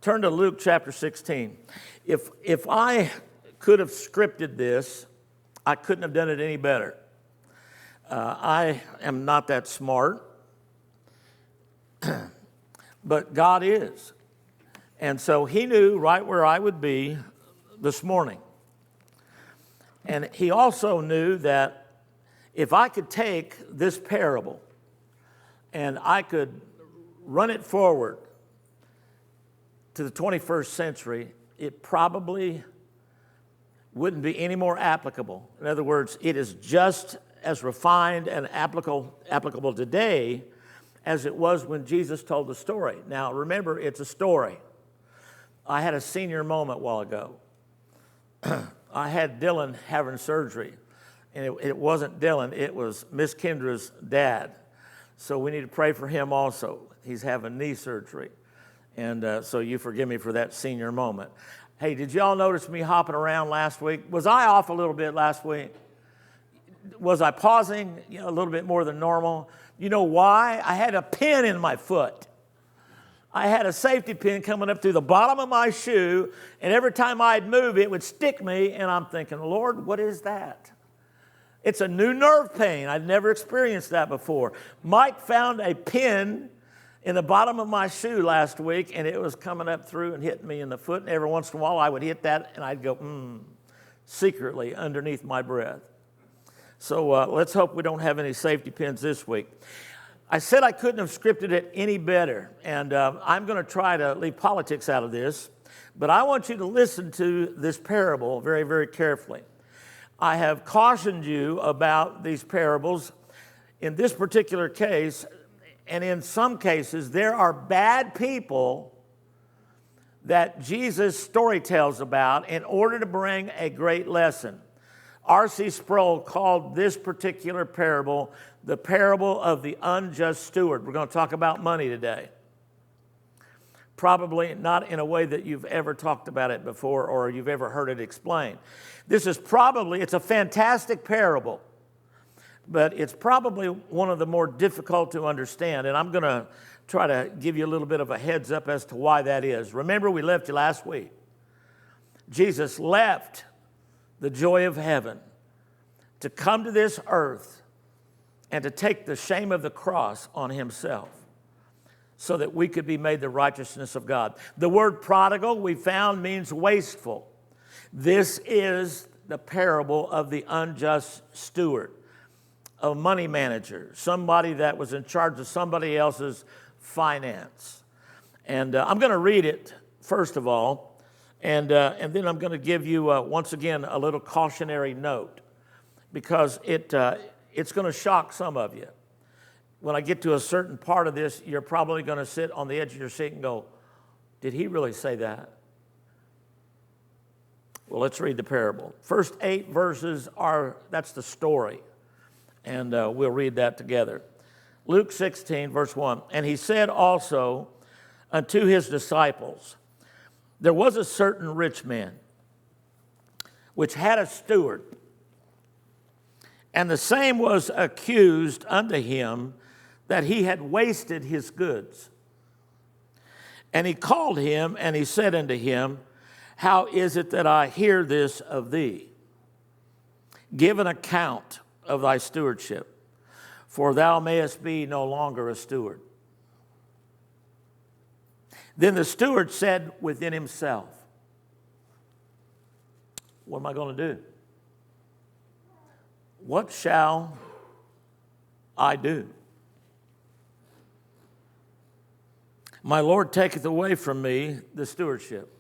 Turn to Luke chapter 16. If I could have scripted this, I couldn't have done it any better. I am not that smart, but God is. And so he knew right where I would be this morning. And he also knew that if I could take this parable and I could run it forward to the 21st century, it probably wouldn't be any more applicable. In other words, it is just as refined and applicable today as it was when Jesus told the story. Now, remember, it's a story. I had a senior moment a while ago. I had Dylan having surgery, and it wasn't Dylan, it was Miss Kendra's dad. So we need to pray for him also. He's having knee surgery. And so you forgive me for that senior moment. Hey, did y'all notice me hopping around last week? Was I off a little bit last week? Was I pausing a little bit more than normal? You know why? I had a pin in my foot. I had a safety pin coming up through the bottom of my shoe, and every time I'd move, it would stick me, and I'm thinking, Lord, what is that? It's a new nerve pain. I'd never experienced that before. Mike found a pin in the bottom of my shoe last week, and it was coming up through and hitting me in the foot. And every once in a while, I would hit that, and I'd go, secretly underneath my breath. So let's hope we don't have any safety pins this week. I said I couldn't have scripted it any better, and I'm going to try to leave politics out of this, but I want you to listen to this parable very, very carefully. I have cautioned you about these parables. In this particular case, and in some cases, there are bad people that Jesus story tells about in order to bring a great lesson. R.C. Sproul called this particular parable the parable of the unjust steward. We're going to talk about money today. Probably not in a way that you've ever talked about it before or you've ever heard it explained. It's a fantastic parable, but it's probably one of the more difficult to understand, and I'm going to try to give you a little bit of a heads up as to why that is. Remember, we left you last week. Jesus left the joy of heaven to come to this earth and to take the shame of the cross on himself so that we could be made the righteousness of God. The word prodigal, we found, means wasteful. This is the parable of the unjust steward, a money manager, somebody that was in charge of somebody else's finance. And I'm going to read it, first of all, and then I'm going to give you, once again, a little cautionary note, because it's going to shock some of you. When I get to a certain part of this, you're probably going to sit on the edge of your seat and go, did he really say that? Well, let's read the parable. First 8 verses that's the story. And we'll read that together. Luke 16, verse 1. And he said also unto his disciples, there was a certain rich man, which had a steward, and the same was accused unto him that he had wasted his goods. And he called him, and he said unto him, how is it that I hear this of thee? Give an account of thy stewardship, for thou mayest be no longer a steward. Then the steward said within himself, what am I going to do? What shall I do? My Lord taketh away from me the stewardship.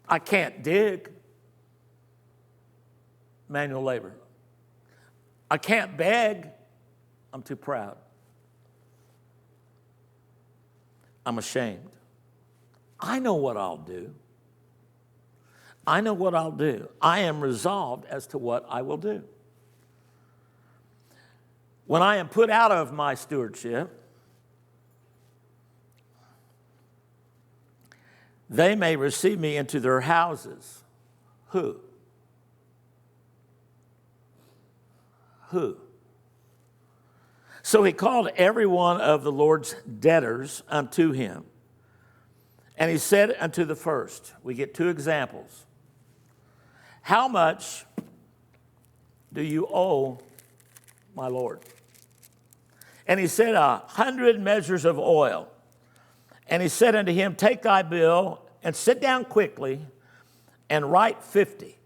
I can't dig. Manual labor. I can't beg. I'm too proud. I'm ashamed. I know what I'll do. I know what I'll do. I am resolved as to what I will do. When I am put out of my stewardship, they may receive me into their houses. Who? Who? So he called every one of the Lord's debtors unto him, And he said unto the first, we get two examples. How much do you owe my Lord? And he said, 100 measures of oil. And he said unto him, take thy bill and sit down quickly and write 50.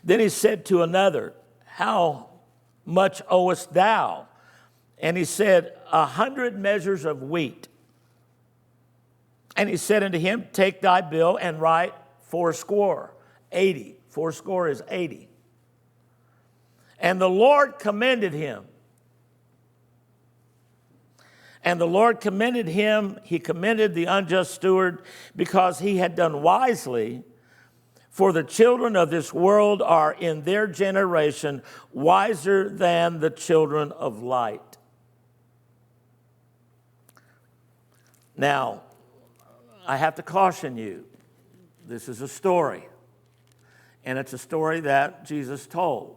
Then he said to another, how much owest thou? And he said, 100 measures of wheat. And he said unto him, take thy bill and write 80. 80. 80 is 80. And the Lord commended him. And the Lord commended him, he commended the unjust steward, because he had done wisely. For the children of this world are in their generation wiser than the children of light. Now, I have to caution you. This is a story. And it's a story that Jesus told.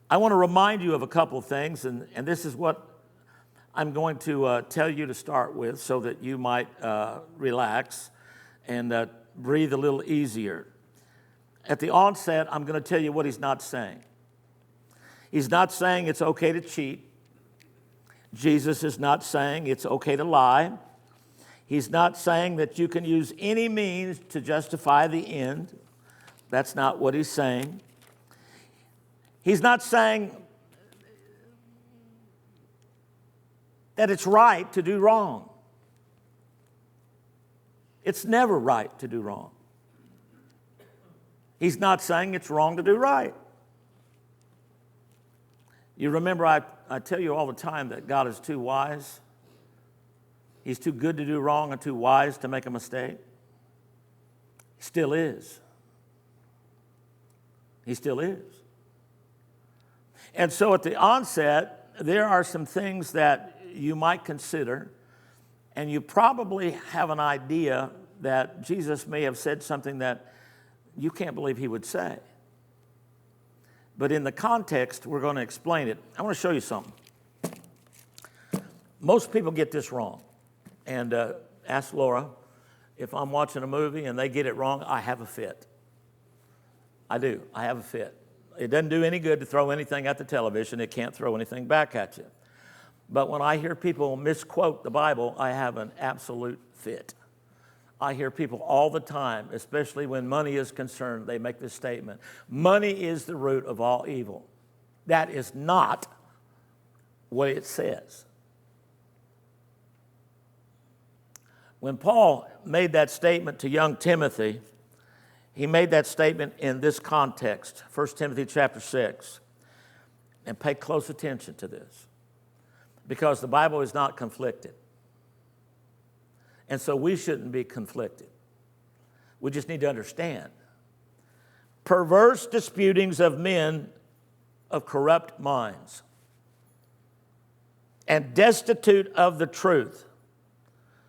I want to remind you of a couple of things, and this is what I'm going to tell you to start with so that you might relax and breathe a little easier. At the onset, I'm going to tell you what he's not saying. He's not saying it's okay to cheat. Jesus is not saying it's okay to lie. He's not saying that you can use any means to justify the end. That's not what he's saying. He's not saying that it's right to do wrong. It's never right to do wrong. He's not saying it's wrong to do right. You remember I tell you all the time that God is too wise. He's too good to do wrong and too wise to make a mistake. He still is. He still is. And so at the onset, there are some things that you might consider, and you probably have an idea that Jesus may have said something that you can't believe he would say. But in the context, we're going to explain it. I want to show you something. Most people get this wrong. And ask Laura, if I'm watching a movie and they get it wrong, I have a fit. I do. I have a fit. It doesn't do any good to throw anything at the television. It can't throw anything back at you. But when I hear people misquote the Bible, I have an absolute fit. I hear people all the time, especially when money is concerned, they make this statement: money is the root of all evil. That is not what it says. When Paul made that statement to young Timothy, he made that statement in this context, 1 Timothy chapter 6. And pay close attention to this, because the Bible is not conflicted. And so we shouldn't be conflicted. We just need to understand. Perverse disputings of men of corrupt minds, and destitute of the truth,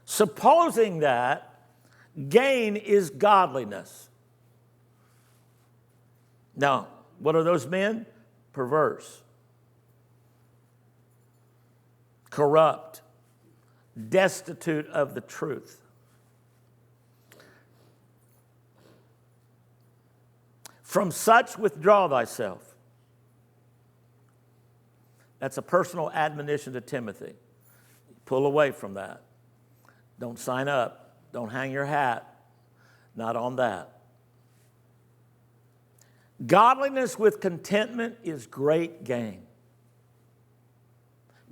supposing that gain is godliness. Now, what are those men? Perverse, corrupt, destitute of the truth. From such withdraw thyself. That's a personal admonition to Timothy. Pull away from that. Don't sign up. Don't hang your hat. Not on that. Godliness with contentment is great gain.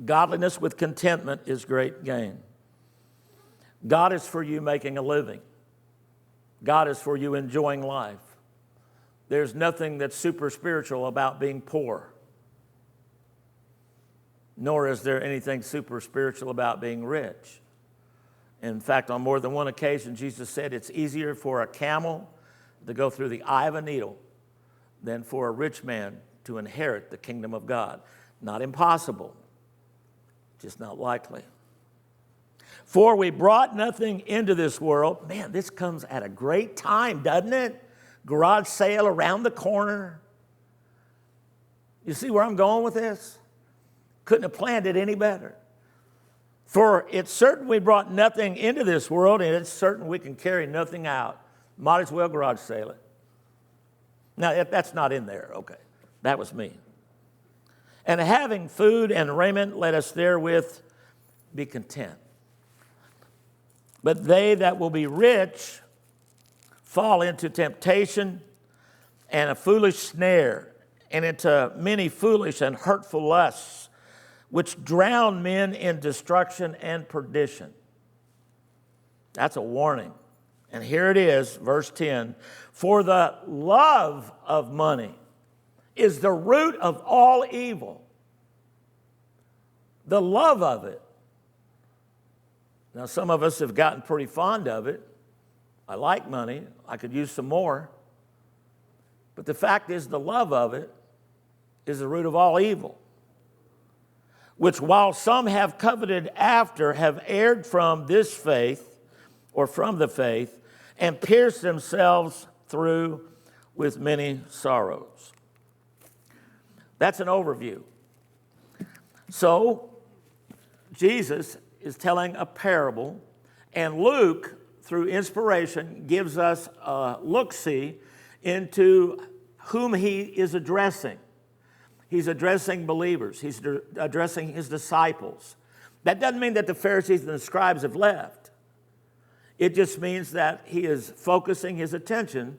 Godliness with contentment is great gain. God is for you making a living. God is for you enjoying life. There's nothing that's super spiritual about being poor. Nor is there anything super spiritual about being rich. In fact, on more than one occasion, Jesus said it's easier for a camel to go through the eye of a needle than for a rich man to inherit the kingdom of God. Not impossible, just not likely. For we brought nothing into this world. Man, this comes at a great time, doesn't it? Garage sale around the corner. You see where I'm going with this? Couldn't have planned it any better. For it's certain we brought nothing into this world, and it's certain we can carry nothing out. Might as well garage sale it. Now, that's not in there. Okay, that was me. And having food and raiment, let us therewith be content. But they that will be rich fall into temptation and a foolish snare, and into many foolish and hurtful lusts, which drown men in destruction and perdition. That's a warning. And here it is, verse 10. For the love of money is the root of all evil. The love of it. Now, some of us have gotten pretty fond of it. I like money. I could use some more. But the fact is, the love of it is the root of all evil, which while some have coveted after, have erred from this faith, or from the faith, and pierced themselves through with many sorrows. That's an overview. So, Jesus is telling a parable, and Luke, through inspiration, gives us a look-see into whom he is addressing. He's addressing believers. He's addressing his disciples. That doesn't mean that the Pharisees and the scribes have left. It just means that he is focusing his attention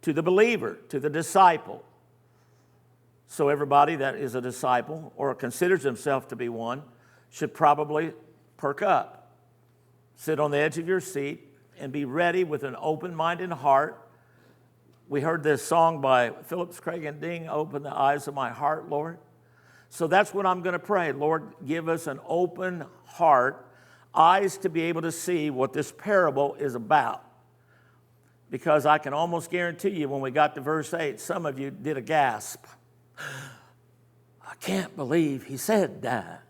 to the believer, to the disciple. So everybody that is a disciple or considers himself to be one should probably perk up, sit on the edge of your seat, and be ready with an open-minded heart. We heard this song by Phillips, Craig, and Ding, "Open the eyes of my heart, Lord." So that's what I'm going to pray. Lord, give us an open heart, eyes to be able to see what this parable is about. Because I can almost guarantee you when we got to verse 8, some of you did a gasp. I can't believe he said that.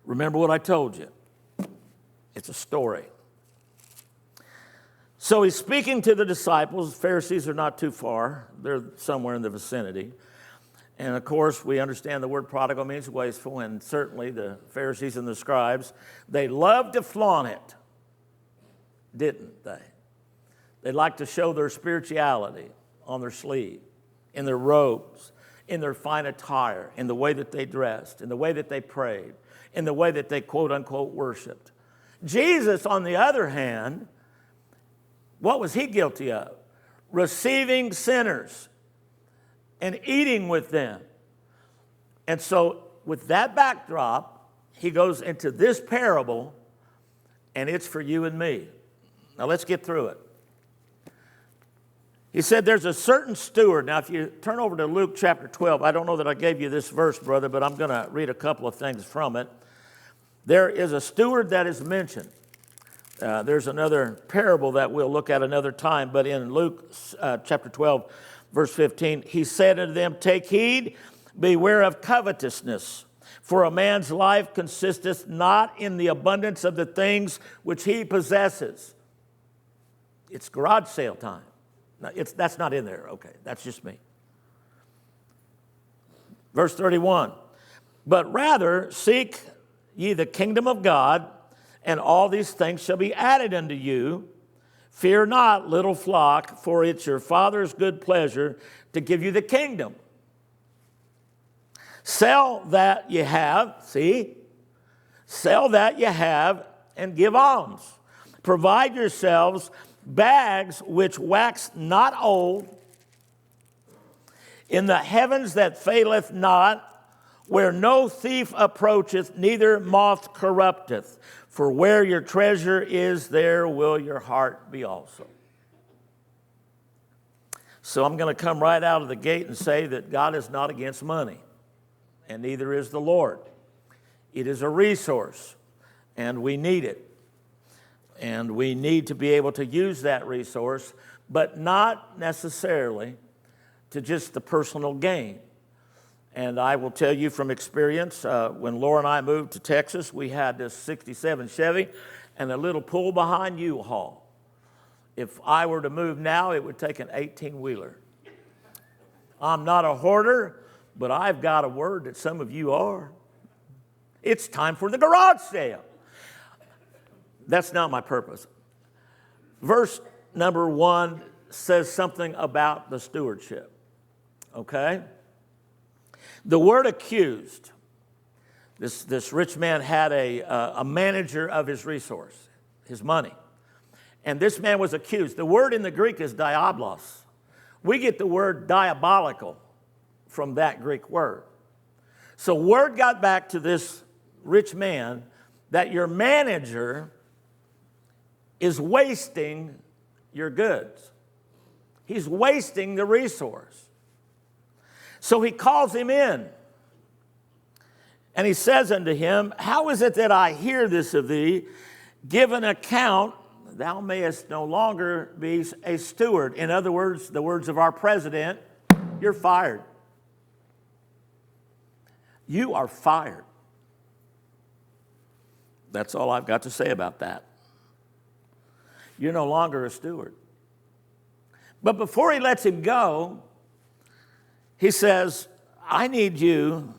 Remember what I told you. It's a story. So he's speaking to the disciples. The Pharisees are not too far. They're somewhere in the vicinity. And of course, we understand the word prodigal means wasteful, and certainly the Pharisees and the scribes, they loved to flaunt it, didn't they? They liked to show their spirituality on their sleeve, in their robes, in their fine attire, in the way that they dressed, in the way that they prayed, in the way that they quote-unquote worshiped. Jesus, on the other hand, what was he guilty of? Receiving sinners and eating with them. And so with that backdrop, he goes into this parable, and it's for you and me. Now let's get through it. He said there's a certain steward. Now if you turn over to Luke chapter 12, I don't know that I gave you this verse, brother, but I'm going to read a couple of things from it. There is a steward that is mentioned. There's another parable that we'll look at another time, but in Luke chapter 12, verse 15, he said unto them, "Take heed, beware of covetousness, for a man's life consisteth not in the abundance of the things which he possesses." It's garage sale time. No, that's not in there. Okay, that's just me. Verse 31, "But rather seek ye the kingdom of God, and all these things shall be added unto you. Fear not, little flock, for it's your Father's good pleasure to give you the kingdom. Sell that ye have," see? "Sell that ye have, and give alms. Provide yourselves bags which wax not old, in the heavens that faileth not, where no thief approacheth, neither moth corrupteth. For where your treasure is, there will your heart be also." So I'm going to come right out of the gate and say that God is not against money, and neither is the Lord. It is a resource, and we need it. And we need to be able to use that resource, but not necessarily to just the personal gain. And I will tell you from experience, when Laura and I moved to Texas, we had this 67 Chevy and a little pull-behind U-Haul. If I were to move now, it would take an 18-wheeler. I'm not a hoarder, but I've got a word that some of you are. It's time for the garage sale. That's not my purpose. Verse number 1 says something about the stewardship, okay? The word accused. This rich man had a manager of his resource, his money. And this man was accused. The word in the Greek is diabolos. We get the word diabolical from that Greek word. So word got back to this rich man that your manager is wasting your goods. He's wasting the resource. So he calls him in. And he says unto him, how is it that I hear this of thee? Give an account, thou mayest no longer be a steward. In other words, the words of our president, you're fired. You are fired. That's all I've got to say about that. You're no longer a steward. But before he lets him go, he says, I need you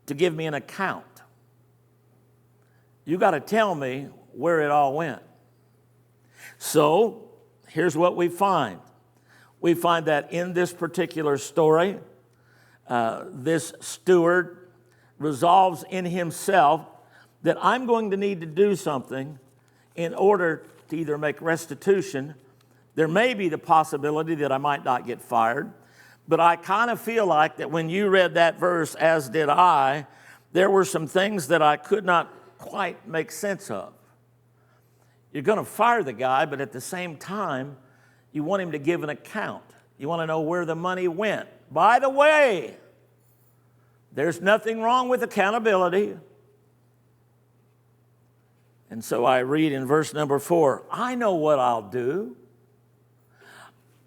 to give me an account. You got to tell me where it all went. So here's what we find. We find that in this particular story, this steward resolves in himself that I'm going to need to do something in order to either make restitution. There may be the possibility that I might not get fired, but I kind of feel like that when you read that verse, as did I, there were some things that I could not quite make sense of. You're going to fire the guy, but at the same time, you want him to give an account. You want to know where the money went. By the way, there's nothing wrong with accountability. And so I read in verse number 4, I know what I'll do.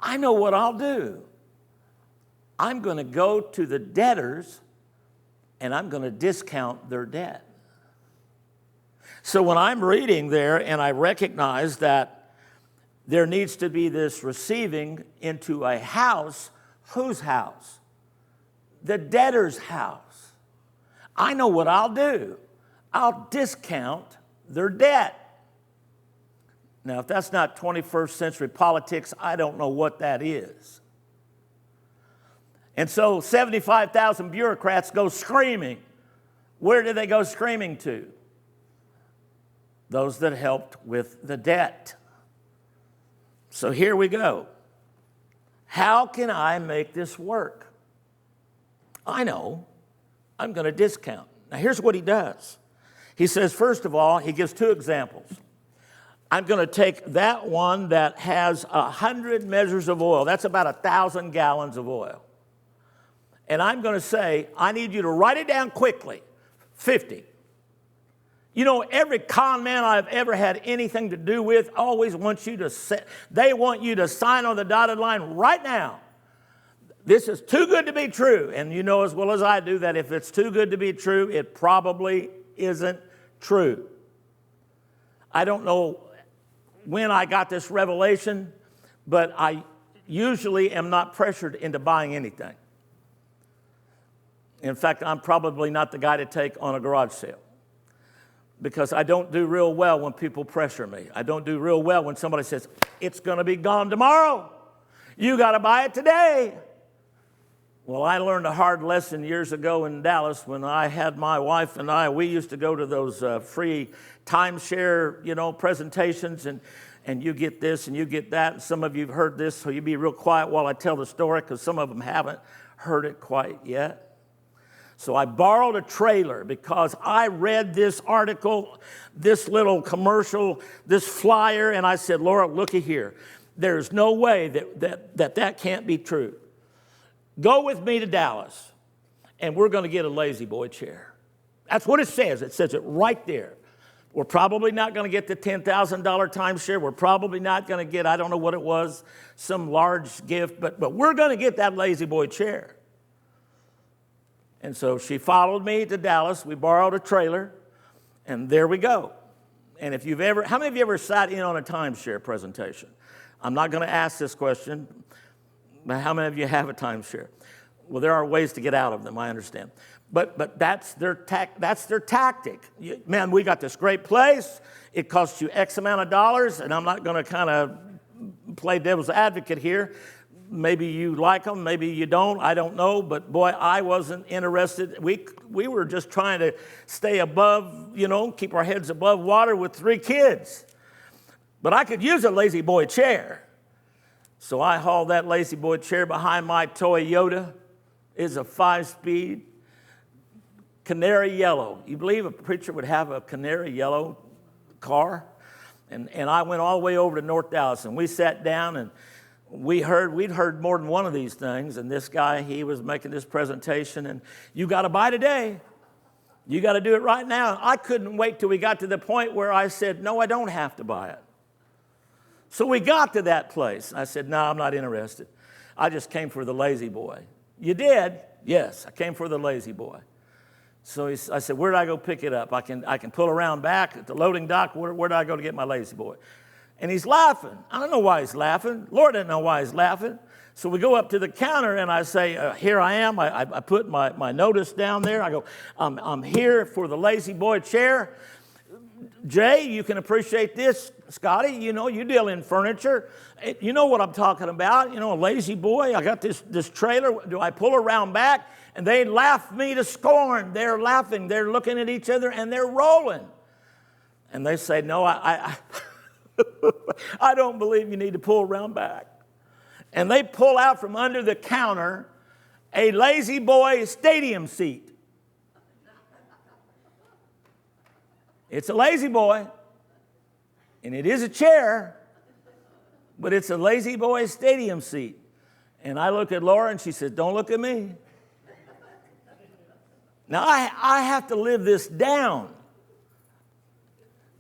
I know what I'll do. I'm going to go to the debtors and I'm going to discount their debt. So when I'm reading there and I recognize that there needs to be this receiving into a house, whose house? The debtor's house. I know what I'll do. I'll discount their debt. Now, if that's not 21st century politics, I don't know what that is. And so 75,000 bureaucrats go screaming. Where do they go screaming to? Those that helped with the debt. So here we go. How can I make this work? I know. I'm going to discount. Now here's what he does. He says, first of all, he gives two examples. I'm going to take that one that has 100 measures of oil. That's about 1,000 gallons of oil. And I'm going to say, I need you to write it down quickly. 50. You know, every con man I've ever had anything to do with always wants you to they want you to sign on the dotted line right now. This is too good to be true. And you know as well as I do that if it's too good to be true, it probably isn't true. I don't know when I got this revelation, but I usually am not pressured into buying anything. In fact, I'm probably not the guy to take on a garage sale because I don't do real well when people pressure me. I don't do real well when somebody says, it's going to be gone tomorrow. You got to buy it today. Well, I learned a hard lesson years ago in Dallas when I had my wife and we used to go to those free timeshare, presentations, and you get this and you get that. And some of you have heard this, so you be real quiet while I tell the story because some of them haven't heard it quite yet. So I borrowed a trailer because I read this article, this little commercial, this flyer, and I said, Laura, looky here. There's no way that can't be true. Go with me to Dallas, and we're going to get a lazy boy chair. That's what it says. It says it right there. We're probably not going to get the $10,000 timeshare. We're probably not going to get, I don't know what it was, some large gift, but we're going to get that lazy boy chair. And so she followed me to Dallas. We borrowed a trailer, and there we go. And how many of you ever sat in on a timeshare presentation? I'm not going to ask this question, but how many of you have a timeshare? Well, there are ways to get out of them, I understand. But that's their tactic. Man, we got this great place. It costs you X amount of dollars, and I'm not going to kind of play devil's advocate here. Maybe you like them, maybe you don't. I don't know. But boy, I wasn't interested. We were just trying to stay above, keep our heads above water with 3 kids. But I could use a lazy boy chair. So I hauled that lazy boy chair behind my Toyota. It's a 5-speed. Canary yellow. You believe a preacher would have a canary yellow car? And I went all the way over to North Dallas, and we sat down, and we'd heard more than one of these things. And this guy, he was making this presentation, and you got to buy today. You got to do it right now. I couldn't wait till we got to the point where I said, no, I don't have to buy it. So we got to that place. I said, no, I'm not interested. I just came for the lazy boy. You did? Yes, I came for the lazy boy. So I said, where do I go pick it up? I can pull around back at the loading dock. Where do I go to get my lazy boy? And he's laughing. I don't know why he's laughing. Lord didn't know why he's laughing. So we go up to the counter, and I say, here I am. I put my notice down there. I go, I'm here for the lazy boy chair. Jay, you can appreciate this. Scotty, you deal in furniture. You know what I'm talking about. A lazy boy. I got this trailer. Do I pull around back? And they laugh me to scorn. They're laughing. They're looking at each other, and they're rolling. And they say, no, I don't believe you need to pull around back. And they pull out from under the counter a lazy boy stadium seat. It's a lazy boy, and it is a chair, but it's a lazy boy stadium seat. And I look at Laura, and she says, don't look at me. Now, I have to live this down.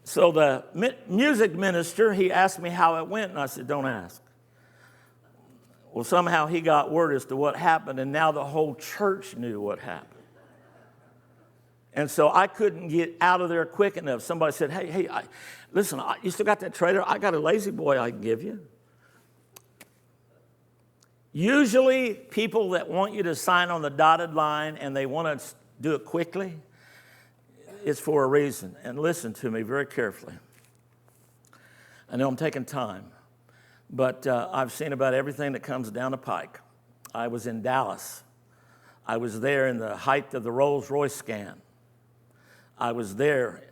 So the music minister, he asked me how it went, and I said, don't ask. Well, somehow he got word as to what happened, and now the whole church knew what happened. And so I couldn't get out of there quick enough. Somebody said, hey, listen, you still got that trailer? I got a lazy boy I can give you. Usually people that want you to sign on the dotted line and they want to do it quickly, it's for a reason. And listen to me very carefully. I know I'm taking time, but I've seen about everything that comes down the pike. I was in Dallas. I was there in the height of the Rolls-Royce scam. I was there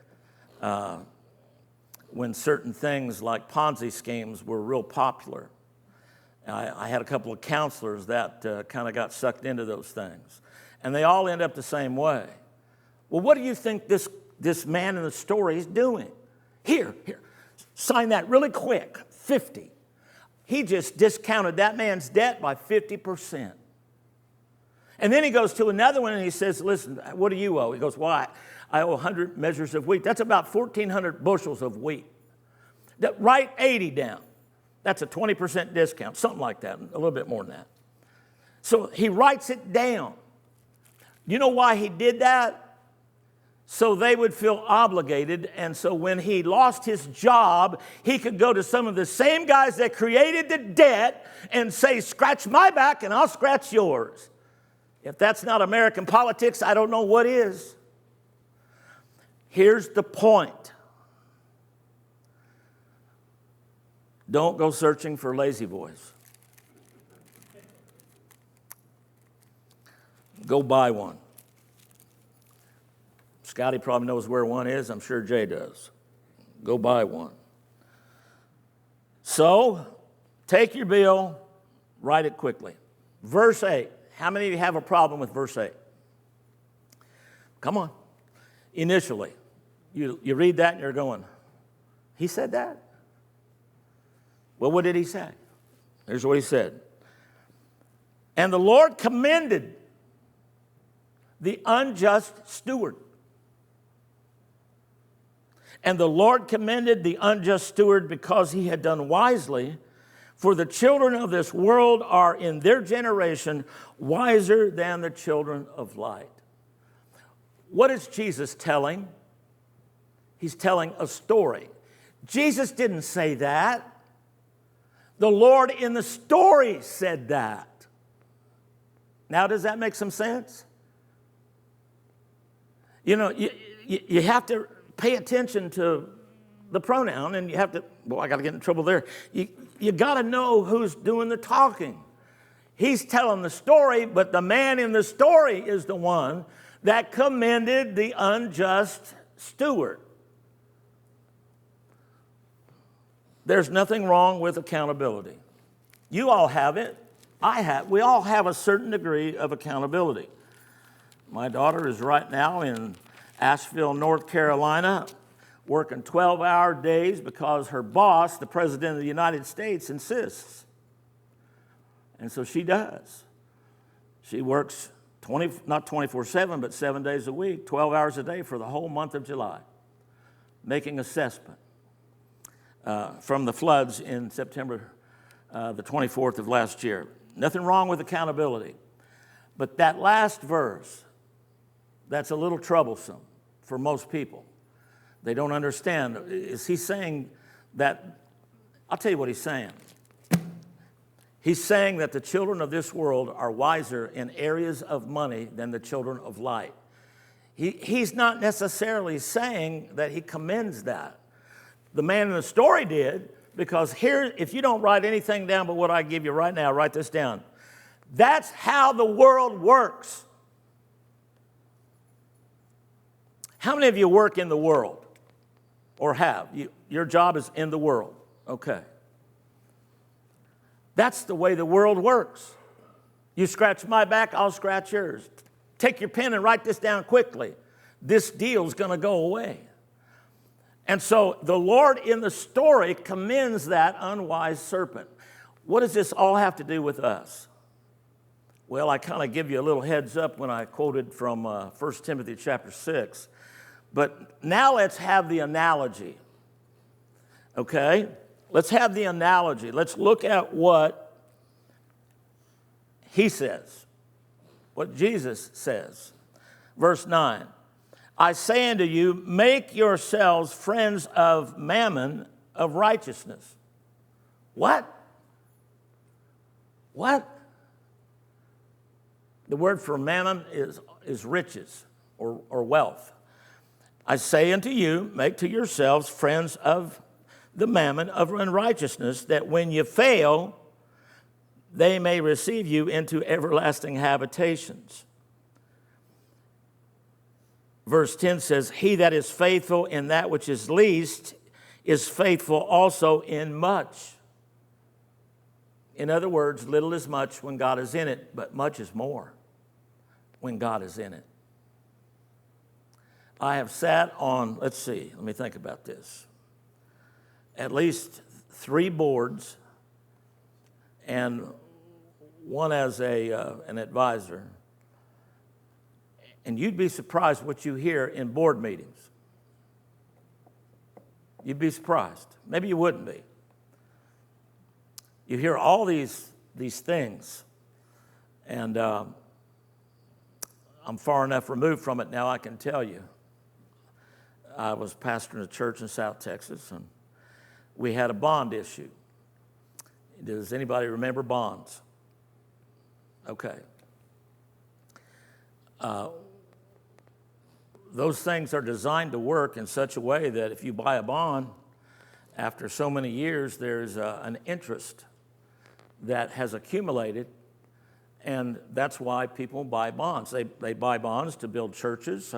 when certain things like Ponzi schemes were real popular. I had a couple of counselors that kind of got sucked into those things. And they all end up the same way. Well, what do you think this man in the story is doing? Here, sign that really quick, 50. He just discounted that man's debt by 50%. And then he goes to another one and he says, listen, what do you owe? He goes, why? I owe 100 measures of wheat. That's about 1,400 bushels of wheat. Write 80 down. That's a 20% discount, something like that, a little bit more than that. So he writes it down. You know why he did that? So they would feel obligated, and so when he lost his job, he could go to some of the same guys that created the debt and say, scratch my back and I'll scratch yours. If that's not American politics, I don't know what is. Here's the point. Don't go searching for lazy boys. Go buy one. Scotty probably knows where one is. I'm sure Jay does. Go buy one. So, take your bill, write it quickly. Verse 8. How many of you have a problem with verse 8? Come on. Initially, you read that and you're going, he said that? Well, what did he say? Here's what he said. And the Lord commended the unjust steward. And the Lord commended the unjust steward because he had done wisely, for the children of this world are in their generation wiser than the children of light. What is Jesus telling? He's telling a story. Jesus didn't say that. The Lord in the story said that. Now, does that make some sense? You know, you have to pay attention to the pronoun, and you have to, I got to get in trouble there. You got to know who's doing the talking. He's telling the story, but the man in the story is the one that commended the unjust steward. There's nothing wrong with accountability. You all have it. I have. We all have a certain degree of accountability. My daughter is right now in Asheville, North Carolina, working 12-hour days because her boss, the President of the United States, insists. And so she does. She works not 24/7, but 7 days a week, 12 hours a day for the whole month of July, making assessment from the floods in September the 24th of last year. Nothing wrong with accountability. But that last verse, that's a little troublesome for most people. They don't understand. Is he saying that? I'll tell you what he's saying. He's saying that the children of this world are wiser in areas of money than the children of light. He's not necessarily saying that he commends that. The man in the story did, because here, if you don't write anything down but what I give you right now, write this down. That's how the world works. How many of you work in the world? Or have? Your job is in the world. Okay. That's the way the world works. You scratch my back, I'll scratch yours. Take your pen and write this down quickly. This deal's going to go away. And so the Lord in the story commends that unwise serpent. What does this all have to do with us? Well, I kind of give you a little heads up when I quoted from 1 Timothy chapter 6. But now let's have the analogy. Okay? Let's have the analogy. Let's look at what he says, what Jesus says. Verse 9, I say unto you, make yourselves friends of mammon, of righteousness. What? What? The word for mammon is riches or wealth. I say unto you, make to yourselves friends of the mammon of unrighteousness, that when you fail, they may receive you into everlasting habitations. Verse 10 says, he that is faithful in that which is least is faithful also in much. In other words, little is much when God is in it, but much is more when God is in it. I have sat on, let me think about this. At least 3 boards and one as an advisor. And you'd be surprised what you hear in board meetings. You'd be surprised. Maybe you wouldn't be. You hear all these things. And I'm far enough removed from it now, I can tell you. I was pastoring a church in South Texas, and we had a bond issue. Does anybody remember bonds? Okay. Those things are designed to work in such a way that if you buy a bond, after so many years, there's an interest that has accumulated, and that's why people buy bonds. They buy bonds to build churches,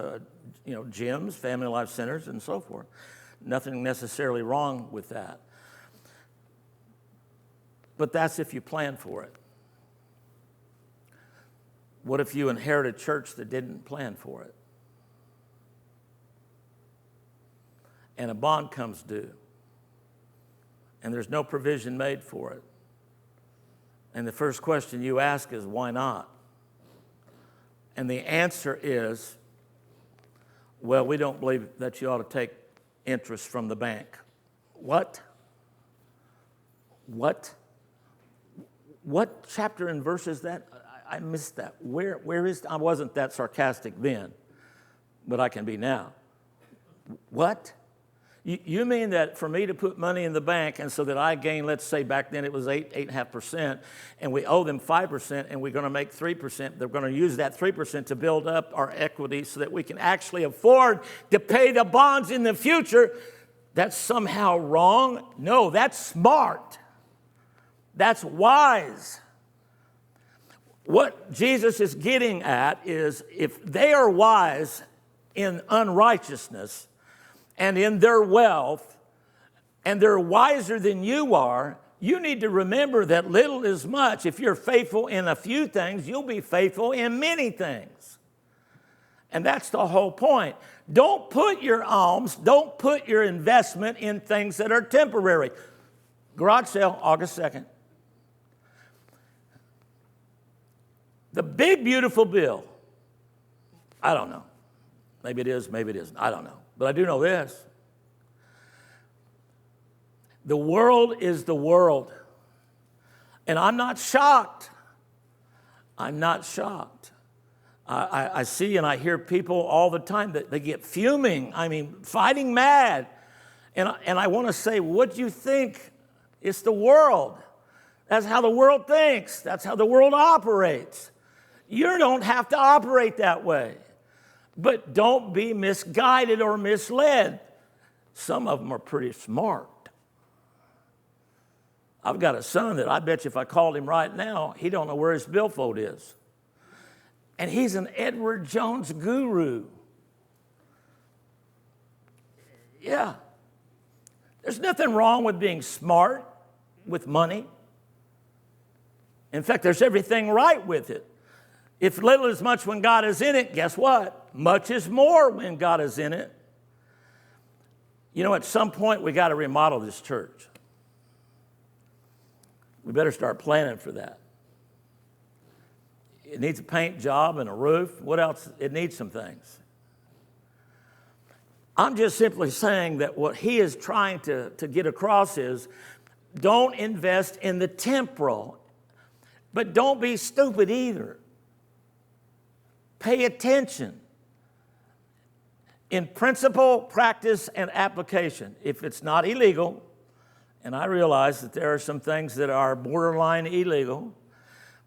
gyms, family life centers, and so forth. Nothing necessarily wrong with that. But that's if you plan for it. What if you inherit a church that didn't plan for it? And a bond comes due, and there's no provision made for it. And the first question you ask is, why not? And the answer is, well, we don't believe that you ought to take interest from the bank. What? What chapter and verse is that? I missed that. Where is? I wasn't that sarcastic then, but I can be now. What? You mean that for me to put money in the bank and so that I gain, let's say back then it was 8.5%, and we owe them 5%, and we're going to make 3%. They're going to use that 3% to build up our equity so that we can actually afford to pay the bonds in the future. That's somehow wrong? No, that's smart. That's wise. What Jesus is getting at is if they are wise in unrighteousness and in their wealth, and they're wiser than you are, you need to remember that little is much. If you're faithful in a few things, you'll be faithful in many things. And that's the whole point. Don't put your alms, don't put your investment in things that are temporary. Garage sale, August 2nd. The big, beautiful bill. I don't know. Maybe it is, maybe it isn't. I don't know. But I do know this. The world is the world. And I'm not shocked. I'm not shocked. I see and I hear people all the time that they get fuming. I mean, fighting mad. And I want to say, what do you think? It's the world. That's how the world thinks. That's how the world operates. You don't have to operate that way. But don't be misguided or misled. Some of them are pretty smart. I've got a son that I bet you if I called him right now, he don't know where his billfold is. And he's an Edward Jones guru. Yeah. There's nothing wrong with being smart with money. In fact, there's everything right with it. If little is much when God is in it, guess what? Much is more when God is in it. You know, at some point, we got to remodel this church. We better start planning for that. It needs a paint job and a roof. What else? It needs some things. I'm just simply saying that what he is trying to get across is don't invest in the temporal, but don't be stupid either. Pay attention in principle, practice, and application. If it's not illegal, and I realize that there are some things that are borderline illegal,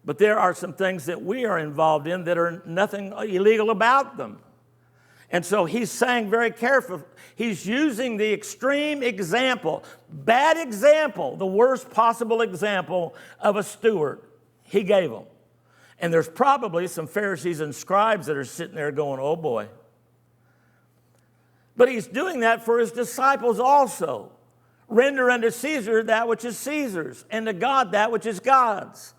but there are some things that we are involved in that are nothing illegal about them. And so he's saying very careful, he's using the extreme example, bad example, the worst possible example of a steward. He gave them. And there's probably some Pharisees and scribes that are sitting there going, oh boy. But he's doing that for his disciples also. Render unto Caesar that which is Caesar's, and to God that which is God's.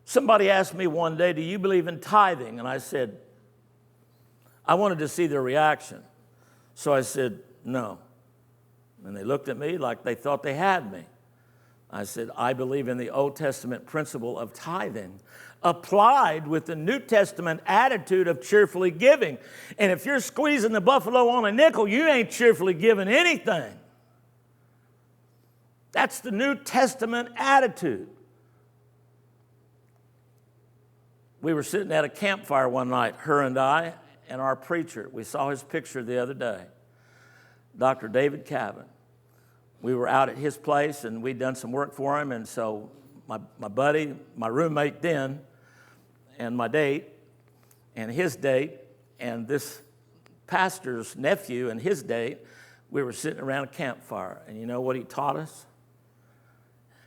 Somebody asked me one day, do you believe in tithing? And I said, I wanted to see their reaction. So I said, no. And they looked at me like they thought they had me. I said, I believe in the Old Testament principle of tithing applied with the New Testament attitude of cheerfully giving. And if you're squeezing the buffalo on a nickel, you ain't cheerfully giving anything. That's the New Testament attitude. We were sitting at a campfire one night, her and I, and our preacher. We saw his picture the other day, Dr. David Cavan. We were out at his place, and we'd done some work for him, and so my buddy, my roommate then, and my date, and his date, and this pastor's nephew and his date, we were sitting around a campfire. And you know what he taught us?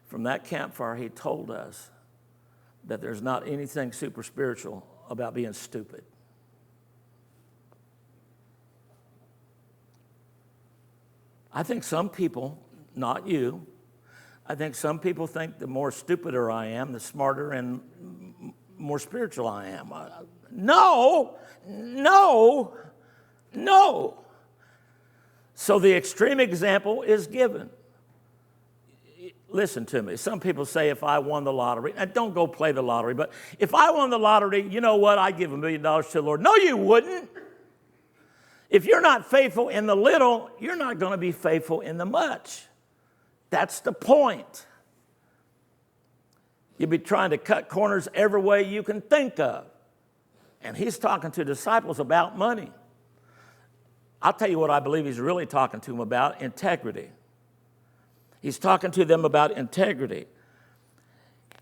From that campfire, he told us that there's not anything super spiritual about being stupid. I think some people, not you, I think some people think the more stupider I am, the smarter and more spiritual I am. No. So the extreme example is given. Listen to me. Some people say if I won the lottery, and don't go play the lottery, but if I won the lottery, you know what? I'd give $1 million to the Lord. No, you wouldn't. If you're not faithful in the little, you're not going to be faithful in the much. That's the point. You'll be trying to cut corners every way you can think of. And he's talking to disciples about money. I'll tell you what I believe he's really talking to them about: integrity. He's talking to them about integrity.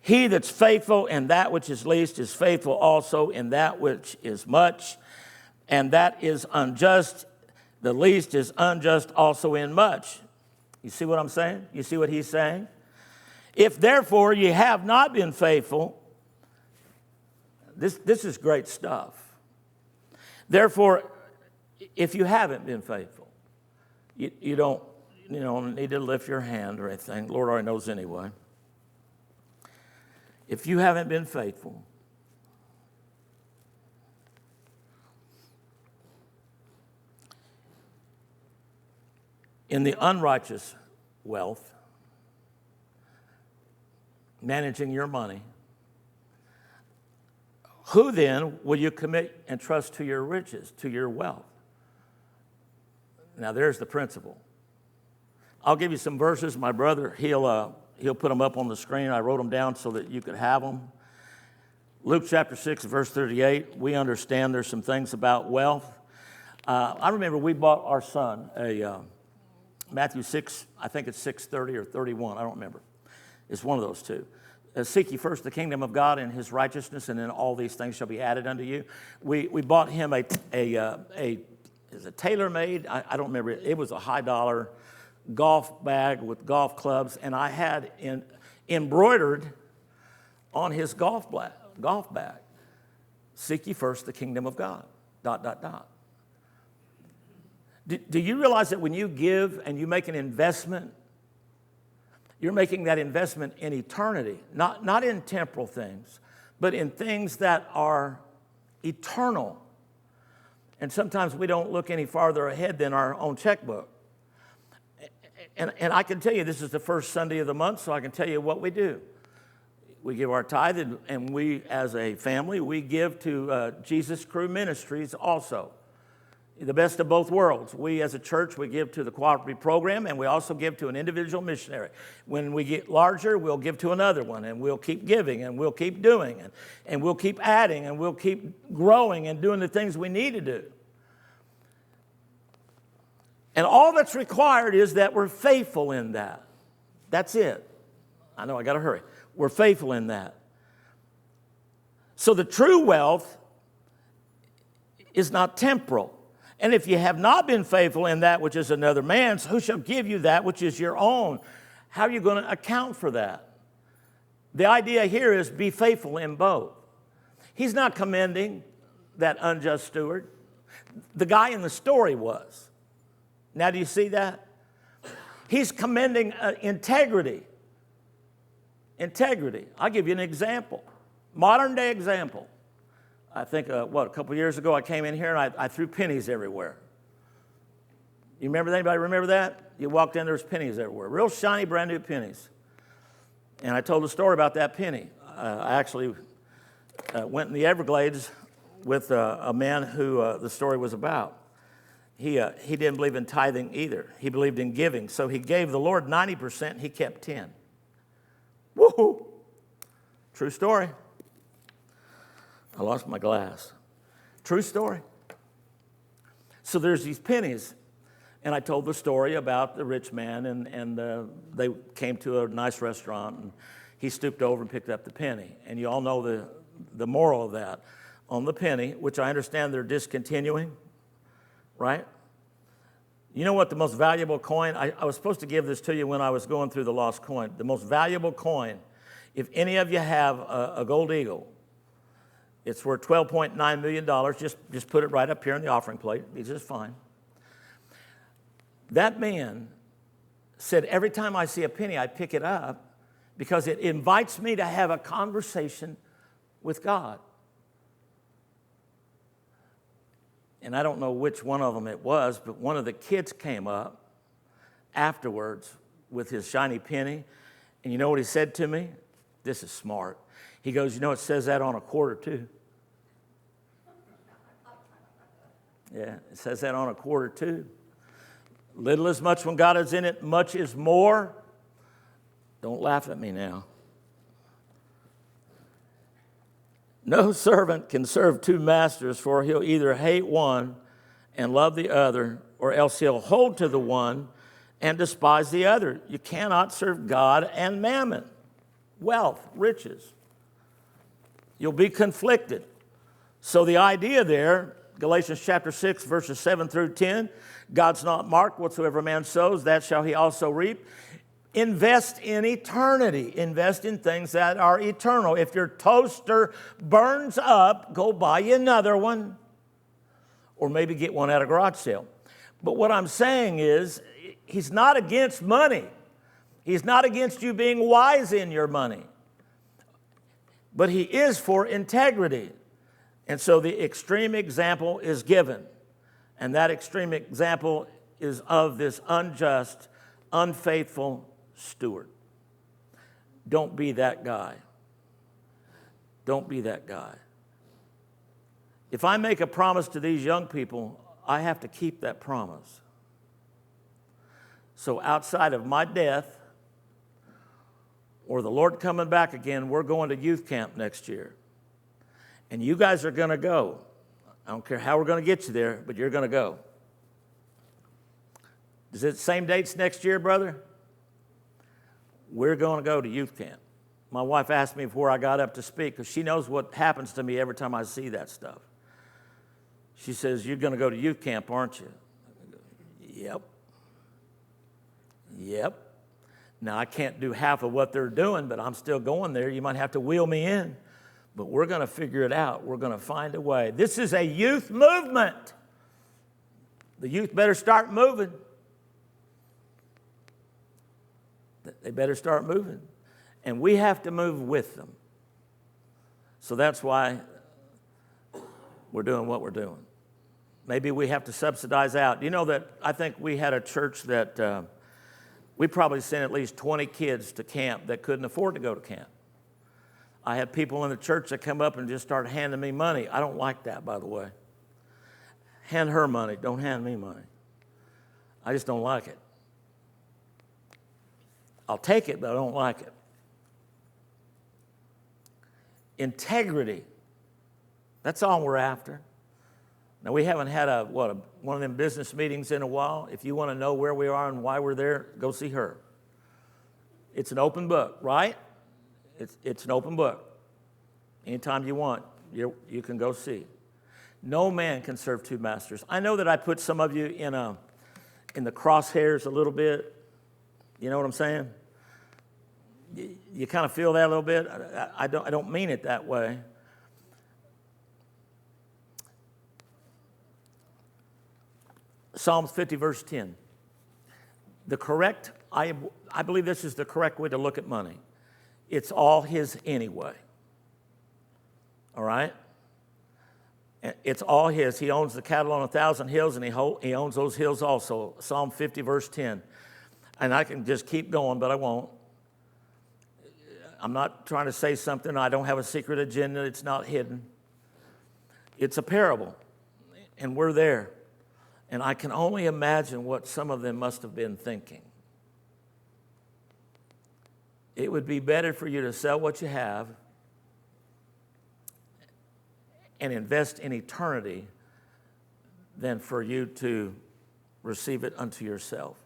He that's faithful in that which is least is faithful also in that which is much, and that is unjust. The least is unjust also in much. You see what I'm saying? You see what he's saying? If therefore ye have not been faithful, this is great stuff. Therefore, if you haven't been faithful, you don't need to lift your hand or anything. The Lord already knows anyway. If you haven't been faithful, in the unrighteous wealth, managing your money, who then will you commit and trust to your riches, to your wealth? Now there's the principle. I'll give you some verses. My brother, he'll put them up on the screen. I wrote them down so that you could have them. Luke chapter 6, verse 38, we understand there's some things about wealth. I remember we bought our son a Matthew 6, I think it's 6:30 or 31, I don't remember. It's one of those two. Seek ye first the kingdom of God and his righteousness, and then all these things shall be added unto you. We bought him a tailor-made, I don't remember, it was a high dollar golf bag with golf clubs, and I had embroidered on his golf bag, seek ye first the kingdom of God, ... Do you realize that when you give and you make an investment, you're making that investment in eternity, not in temporal things, but in things that are eternal. And sometimes we don't look any farther ahead than our own checkbook. And I can tell you, this is the first Sunday of the month, so I can tell you what we do. We give our tithe, and we, as a family, we give to Jesus Crew Ministries also. The best of both worlds. We, as a church, we give to the cooperative program, and we also give to an individual missionary. When we get larger, we'll give to another one, and we'll keep giving, and we'll keep doing, and we'll keep adding, and we'll keep growing and doing the things we need to do. And all that's required is that we're faithful in that. That's it. I know I got to hurry. We're faithful in that. So the true wealth is not temporal. And if you have not been faithful in that which is another man's, who shall give you that which is your own? How are you going to account for that? The idea here is be faithful in both. He's not commending that unjust steward. The guy in the story was. Now, do you see that? He's commending integrity. Integrity. I'll give you an example. Modern day example. I think, a couple years ago I came in here and I threw pennies everywhere. You remember, anybody remember that? You walked in, there's pennies everywhere. Real shiny, brand new pennies. And I told a story about that penny. I actually went in the Everglades with a man who the story was about. He didn't believe in tithing either. He believed in giving. So he gave the Lord 90%, he kept 10%. Woohoo! True story. I lost my glass. True story. So there's these pennies, and I told the story about the rich man, and they came to a nice restaurant, and he stooped over and picked up the penny. And you all know the moral of that. On the penny, which I understand they're discontinuing, right? You know what the most valuable coin, I was supposed to give this to you when I was going through the lost coin. The most valuable coin, if any of you have a gold eagle, it's worth $12.9 million. Just put it right up here on the offering plate. It's just fine. That man said, every time I see a penny, I pick it up because it invites me to have a conversation with God. And I don't know which one of them it was, but one of the kids came up afterwards with his shiny penny. And you know what he said to me? This is smart. He goes, you know, it says that on a quarter too. Yeah, it says that on a quarter too. Little is much when God is in it, much is more. Don't laugh at me now. No servant can serve two masters, for he'll either hate one and love the other, or else he'll hold to the one and despise the other. You cannot serve God and mammon, wealth, riches. You'll be conflicted. So the idea there, Galatians chapter 6, verses 7 through 10, God's not marked, whatsoever man sows, that shall he also reap. Invest in eternity. Invest in things that are eternal. If your toaster burns up, go buy you another one, or maybe get one at a garage sale. But what I'm saying is, he's not against money. He's not against you being wise in your money. But he is for integrity. And so the extreme example is given. And that extreme example is of this unjust, unfaithful steward. Don't be that guy. Don't be that guy. If I make a promise to these young people, I have to keep that promise. So outside of my death or the Lord coming back again, we're going to youth camp next year. And you guys are going to go. I don't care how we're going to get you there, but you're going to go. Is it the same dates next year, brother? We're going to go to youth camp. My wife asked me before I got up to speak, because she knows what happens to me every time I see that stuff. She says, you're going to go to youth camp, aren't you? Yep. Yep. Now, I can't do half of what they're doing, but I'm still going there. You might have to wheel me in. But we're going to figure it out. We're going to find a way. This is a youth movement. The youth better start moving. They better start moving. And we have to move with them. So that's why we're doing what we're doing. Maybe we have to subsidize out. You know that I think we had a church that we probably sent at least 20 kids to camp that couldn't afford to go to camp. I had people in the church that come up and just start handing me money. I don't like that, by the way. Hand her money. Don't hand me money. I just don't like it. I'll take it, but I don't like it. Integrity. That's all we're after. Now, we haven't had one of them business meetings in a while. If you want to know where we are and why we're there, go see her. It's an open book, right? It's an open book. Anytime you want, you can go see. No man can serve two masters. I know that I put some of you in the crosshairs a little bit. You know what I'm saying? You kind of feel that a little bit. I don't mean it that way. Psalms 50, verse 10. I believe this is the correct way to look at money. It's all his anyway. All right? It's all his. He owns the cattle on 1,000 hills, and he owns those hills also. Psalm 50, verse 10. And I can just keep going, but I won't. I'm not trying to say something. I don't have a secret agenda. It's not hidden. It's a parable, and we're there. And I can only imagine what some of them must have been thinking. It would be better for you to sell what you have and invest in eternity than for you to receive it unto yourself.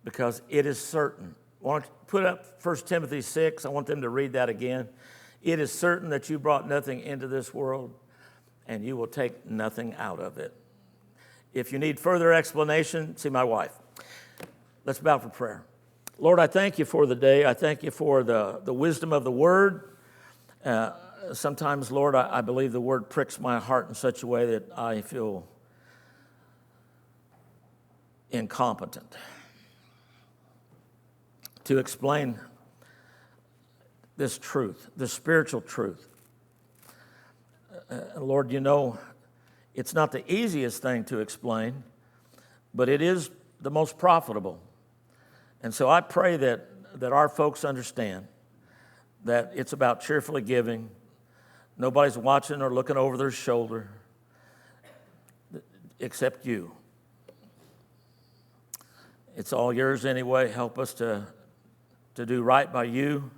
Because it is certain. I want to put up 1 Timothy 6. I want them to read that again. It is certain that you brought nothing into this world, and you will take nothing out of it. If you need further explanation, see my wife. Let's bow for prayer. Lord, I thank you for the day. I thank you for the wisdom of the word. Sometimes, Lord, I believe the word pricks my heart in such a way that I feel incompetent to explain this truth, this spiritual truth. Lord, you know, it's not the easiest thing to explain, but it is the most profitable. And so I pray that our folks understand that it's about cheerfully giving. Nobody's watching or looking over their shoulder except you. It's all yours anyway. Help us to do right by you.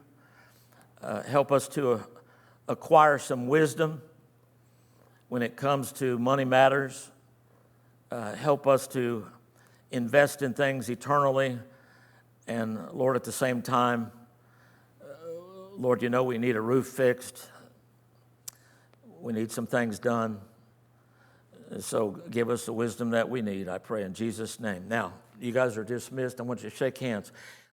Help us to acquire some wisdom when it comes to money matters. help us to invest in things eternally. And Lord, at the same time, Lord, you know we need a roof fixed. We need some things done. So give us the wisdom that we need, I pray in Jesus' name. Now, you guys are dismissed. I want you to shake hands.